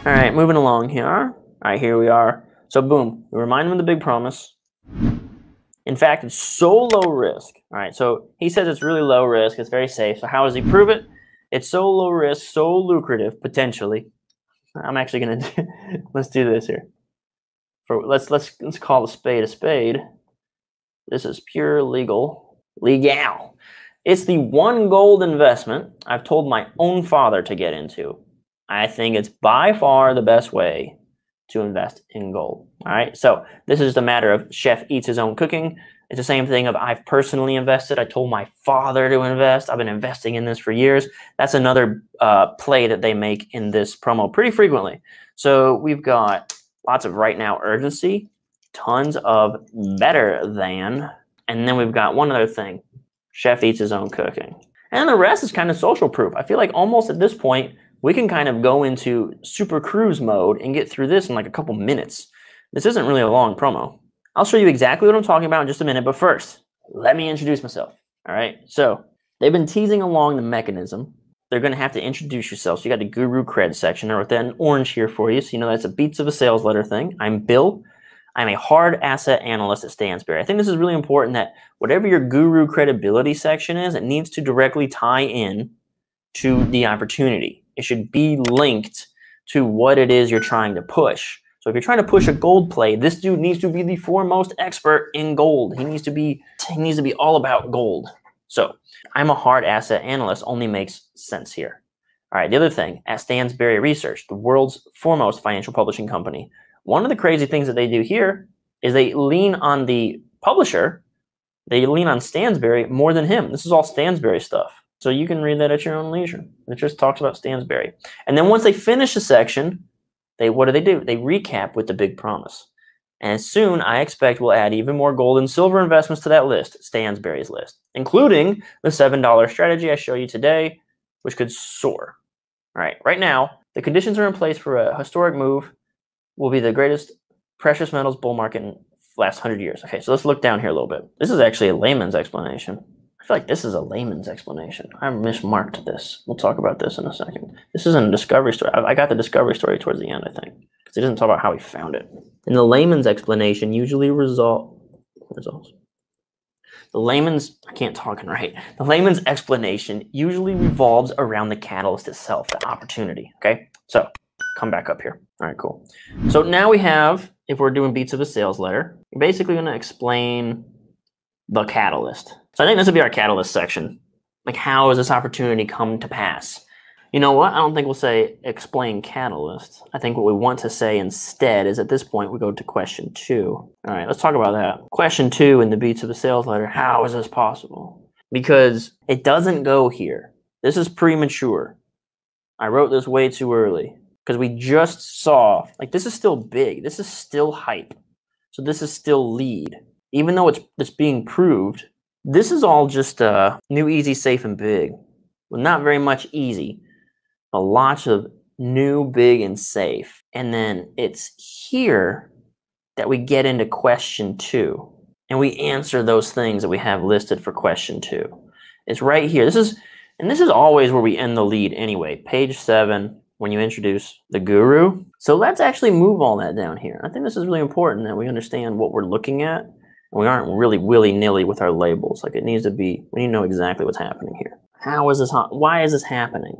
All right, moving along here. All right, here we are. So boom, we remind him of the big promise. In fact, it's so low risk. All right, so he says it's really low risk. It's very safe. So how does he prove it? It's so low risk, so lucrative, potentially. I'm actually gonna do, let's do this here. Let's call a spade a spade. This is pure legal. It's the one gold investment I've told my own father to get into. I think it's by far the best way to invest in gold. All right, so this is just a matter of chef eats his own cooking. It's the same thing of I've personally invested. I told my father to invest. I've been investing in this for years. That's another play that they make in this promo pretty frequently. So we've got lots of right now urgency, tons of better than, and then we've got one other thing. Chef eats his own cooking. And the rest is kind of social proof. I feel like almost at this point, we can kind of go into super cruise mode and get through this in like a couple minutes. This isn't really a long promo. I'll show you exactly what I'm talking about in just a minute, but first, let me introduce myself. All right, so they've been teasing along the mechanism. They're gonna have to introduce yourself. So you got the guru cred section. I wrote that in orange here for you, so you know that's a beats of a sales letter thing. I'm Bill. I'm a hard asset analyst at Stansberry. I think this is really important that whatever your guru credibility section is, it needs to directly tie in to the opportunity. It should be linked to what it is you're trying to push. So if you're trying to push a gold play, this dude needs to be the foremost expert in gold. He needs to be all about gold. So I'm a hard asset analyst only makes sense here. All right, the other thing, at Stansberry Research, the world's foremost financial publishing company, one of the crazy things that they do here is they lean on the publisher. They lean on Stansberry more than him. This is all Stansberry stuff. So you can read that at your own leisure. It just talks about Stansberry. And then once they finish a section, what do? They recap with the big promise. And soon, I expect we'll add even more gold and silver investments to that list, Stansberry's list, including the $7 strategy I show you today, which could soar. All right, right now, the conditions are in place for a historic move. Will be the greatest precious metals bull market in the last 100 years. Okay, so let's look down here a little bit. This is actually a layman's explanation. I feel like this is a layman's explanation. I mismarked this. We'll talk about this in a second. This isn't a discovery story. I got the discovery story towards the end, I think, because it doesn't talk about how he found it. And the layman's explanation usually results. The layman's, I can't talk and write. The layman's explanation usually revolves around the catalyst itself, the opportunity, okay? So come back up here. All right, cool. So now we have, if we're doing beats of a sales letter, we're basically going to explain the catalyst. So I think this would be our catalyst section. Like, how has this opportunity come to pass? You know what? I don't think we'll say explain catalyst. I think what we want to say instead is at this point we go to question 2. All right, let's talk about that. Question 2 in the beats of a sales letter. How is this possible? Because it doesn't go here. This is premature. I wrote this way too early because we just saw, like, this is still big. This is still hype. So this is still lead. Even though it's being proved, this is all just new, easy, safe, and big. Well, not very much easy, but lots of new, big, and safe. And then it's here that we get into question 2. And we answer those things that we have listed for question 2. It's right here. This is always where we end the lead anyway. Page 7, when you introduce the guru. So let's actually move all that down here. I think this is really important that we understand what we're looking at. We aren't really willy-nilly with our labels. Like, it needs to be, we need to know exactly what's happening here. How is this, why is this happening?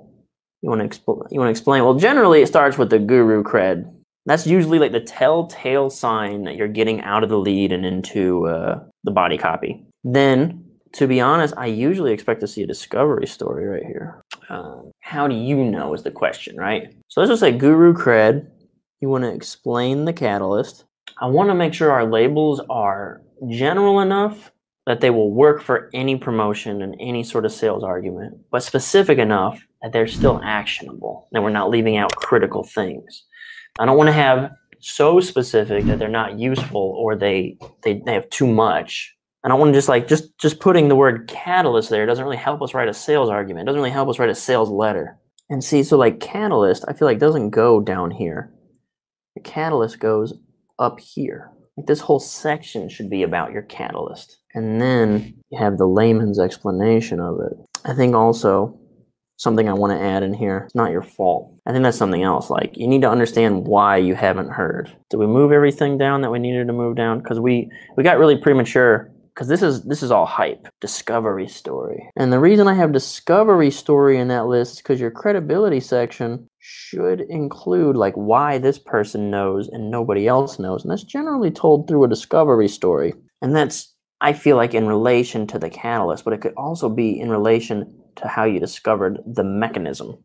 You want to explain? Well, generally it starts with the guru cred. That's usually like the telltale sign that you're getting out of the lead and into the body copy. Then, to be honest, I usually expect to see a discovery story right here. How do you know is the question, right? So let's just say guru cred. You want to explain the catalyst. I want to make sure our labels are general enough that they will work for any promotion and any sort of sales argument, but specific enough that they're still actionable, that we're not leaving out critical things. I don't want to have so specific that they're not useful or they have too much. I don't want to just putting the word catalyst there doesn't really help us write a sales argument. It doesn't really help us write a sales letter. And see, so like catalyst, I feel like doesn't go down here. The catalyst goes up here. Like, this whole section should be about your catalyst. And then you have the layman's explanation of it. I think also something I want to add in here. It's not your fault. I think that's something else. Like, you need to understand why you haven't heard. Did we move everything down that we needed to move down? Because we got really premature. Because this is all hype. Discovery story. And the reason I have discovery story in that list is because your credibility section should include like why this person knows and nobody else knows. And that's generally told through a discovery story. And that's, I feel like, in relation to the catalyst, but it could also be in relation to how you discovered the mechanism.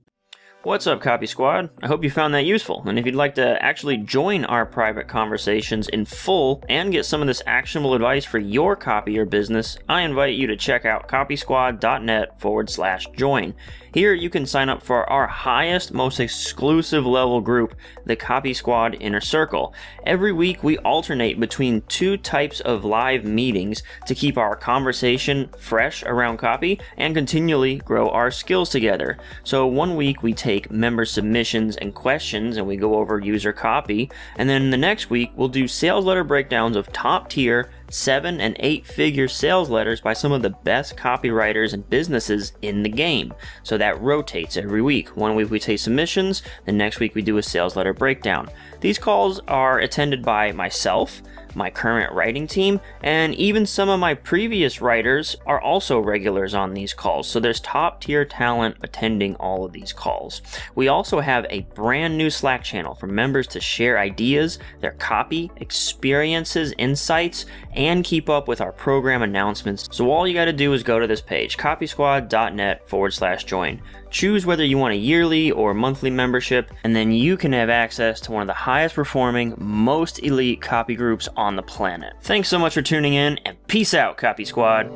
What's up, Copy Squad? I hope you found that useful, and if you'd like to actually join our private conversations in full and get some of this actionable advice for your copy or business, I invite you to check out copysquad.net/join. Here you can sign up for our highest, most exclusive level group, the Copy Squad Inner Circle. Every week we alternate between two types of live meetings to keep our conversation fresh around copy and continually grow our skills together. So one week we take member submissions and questions and we go over user copy, and then the next week we'll do sales letter breakdowns of top tier 7- and 8-figure sales letters by some of the best copywriters and businesses in the game. So that rotates every week. One week we take submissions, the next week we do a sales letter breakdown. These calls are attended by myself, my current writing team, and even some of my previous writers are also regulars on these calls. So there's top tier talent attending all of these calls. We also have a brand new Slack channel for members to share ideas, their copy, experiences, insights, and keep up with our program announcements. So all you got to do is go to this page, copysquad.net/join. Choose whether you want a yearly or monthly membership, and then you can have access to one of the highest performing, most elite copy groups on the planet. Thanks so much for tuning in, and peace out, Copy Squad.